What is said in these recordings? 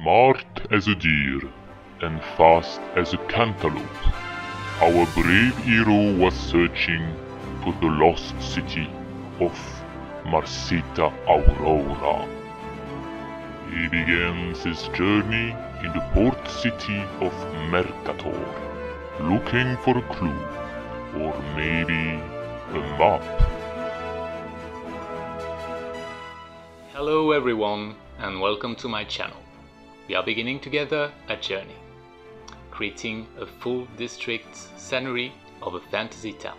Smart as a deer and fast as a cantaloupe, our brave hero was searching for the lost city of Marcita Aurora. He begins his journey in the port city of Mercator, looking for a clue, or maybe a map. Hello everyone, and welcome to my channel. We are beginning together a journey, creating a full district scenery of a fantasy town.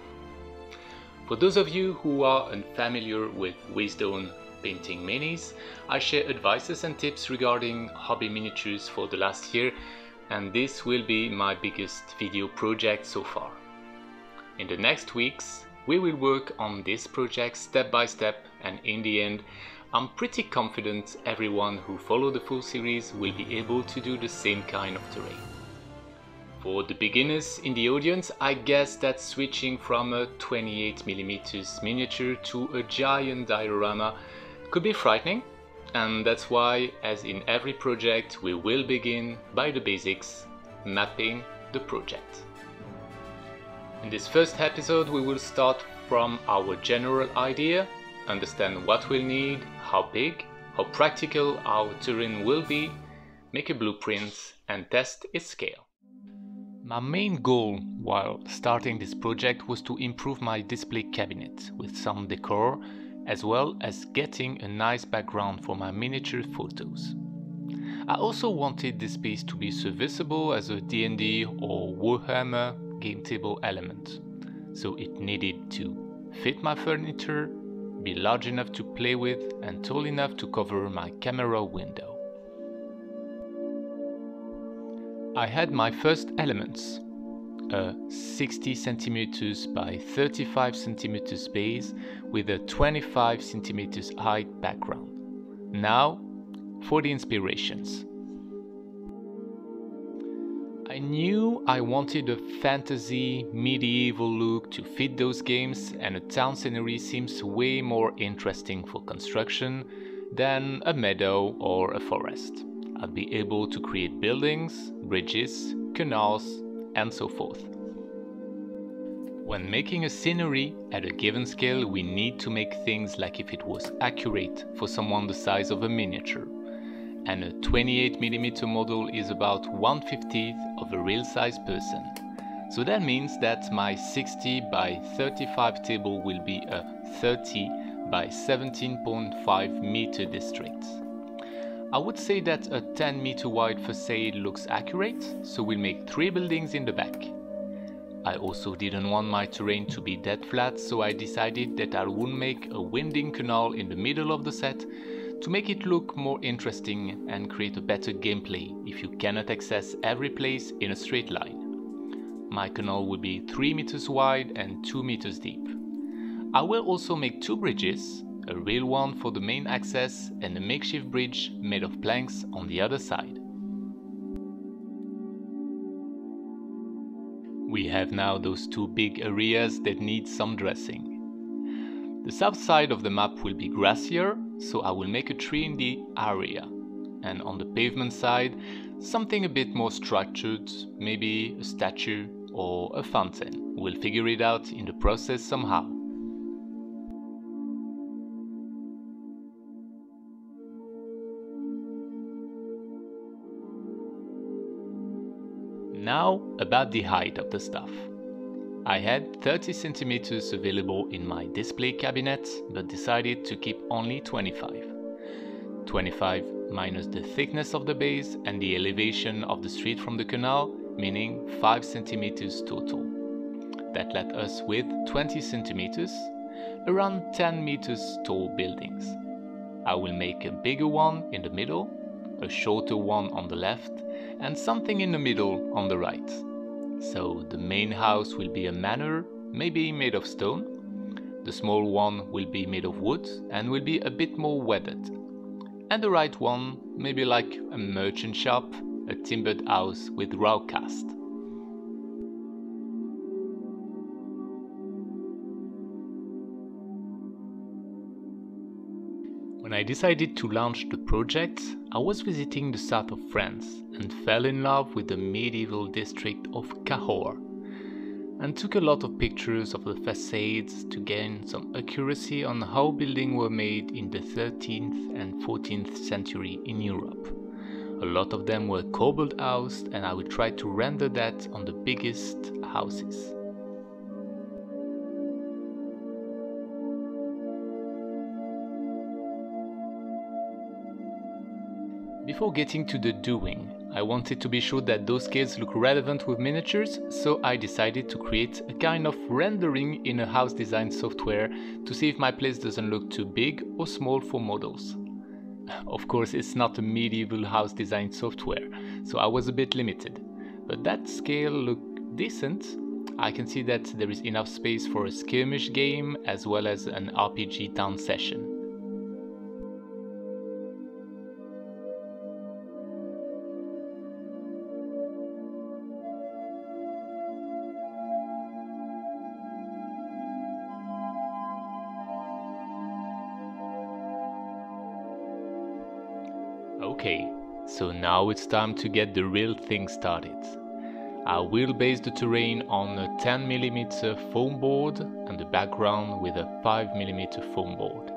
For those of you who are unfamiliar with Wisdom painting minis, I share advices and tips regarding hobby miniatures for the last year, and this will be my biggest video project so far. In the next weeks, we will work on this project step by step, and in the end, I'm pretty confident everyone who follows the full series will be able to do the same kind of terrain. For the beginners in the audience, I guess that switching from a 28mm miniature to a giant diorama could be frightening, and that's why, as in every project, we will begin by the basics, mapping the project. In this first episode, we will start from our general idea, understand what we'll need, how big, how practical our terrain will be, make a blueprint, and test its scale. My main goal while starting this project was to improve my display cabinet with some decor, as well as getting a nice background for my miniature photos. I also wanted this piece to be serviceable as a D&D or Warhammer game table element, so it needed to fit my furniture, be large enough to play with, and tall enough to cover my camera window. I had my first elements, a 60 cm by 35 cm base with a 25 cm height background. Now for the inspirations. I knew I wanted a fantasy medieval look to fit those games, and a town scenery seems way more interesting for construction than a meadow or a forest. I'll be able to create buildings, bridges, canals, and so forth. When making a scenery at a given scale, we need to make things like if it was accurate for someone the size of a miniature. And a 28mm model is about 1/50 of a real-size person. So that means that my 60 by 35 table will be a 30 by 17.5 meter district. I would say that a 10 meter wide facade looks accurate, so we'll make 3 buildings in the back. I also didn't want my terrain to be dead flat, so I decided that I would make a winding canal in the middle of the set to make it look more interesting and create a better gameplay if you cannot access every place in a straight line. My canal will be 3 meters wide and 2 meters deep. I will also make 2 bridges, a real one for the main access and a makeshift bridge made of planks on the other side. We have now those 2 big areas that need some dressing. The south side of the map will be grassier, so I will make a tree in the area. And on the pavement side, something a bit more structured, maybe a statue or a fountain. We'll figure it out in the process somehow. Now about the height of the stuff. I had 30 centimeters available in my display cabinet, but decided to keep only 25. 25 minus the thickness of the base and the elevation of the street from the canal, meaning 5 centimeters total. That left us with 20 centimeters, around 10 meters tall buildings. I will make a bigger one in the middle, a shorter one on the left, and something in the middle on the right. So the main house will be a manor, maybe made of stone. The small one will be made of wood and will be a bit more weathered. And the right one, maybe like a merchant shop, a timbered house with raw cast. When I decided to launch the project, I was visiting the south of France and fell in love with the medieval district of Cahors, and took a lot of pictures of the facades to gain some accuracy on how buildings were made in the 13th and 14th century in Europe. A lot of them were cobbled houses, and I would try to render that on the biggest houses. Before getting to the doing, I wanted to be sure that those scales look relevant with miniatures, so I decided to create a kind of rendering in a house design software to see if my place doesn't look too big or small for models. Of course, it's not a medieval house design software, so I was a bit limited, but that scale looked decent. I can see that there is enough space for a skirmish game as well as an RPG town session. Okay, so now it's time to get the real thing started. I will base the terrain on a 10mm foam board and the background with a 5mm foam board.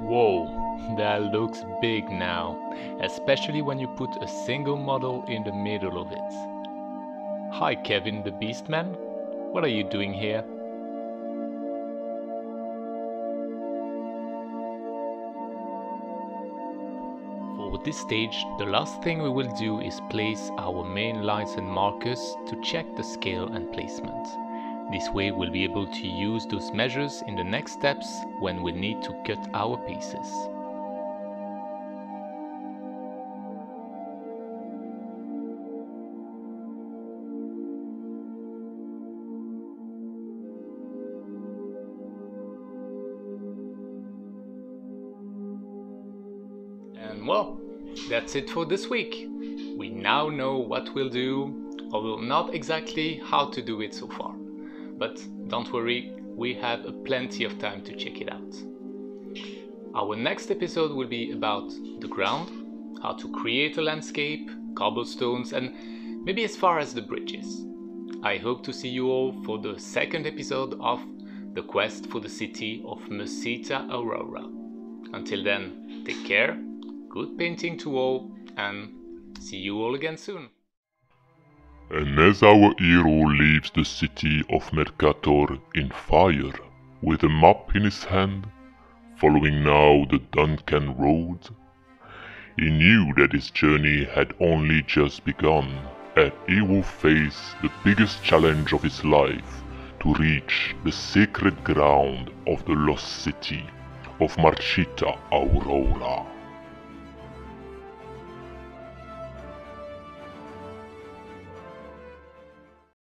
Whoa, that looks big now, especially when you put a single model in the middle of it. Hi Kevin the Beastman, what are you doing here? For this stage, the last thing we will do is place our main lines and markers to check the scale and placement. This way we'll be able to use those measures in the next steps when we need to cut our pieces. And well, that's it for this week. We now know what we'll do, although not exactly how to do it so far. But don't worry, we have plenty of time to check it out. Our next episode will be about the ground, how to create a landscape, cobblestones, and maybe as far as the bridges. I hope to see you all for the second episode of The Quest for the City of Marcita Aurora. Until then, take care, good painting to all, and see you all again soon. And as our hero leaves the city of Mercator in fire, with a map in his hand, following now the Duncan road, he knew that his journey had only just begun, and he would face the biggest challenge of his life to reach the sacred ground of the lost city of Marcita Aurora.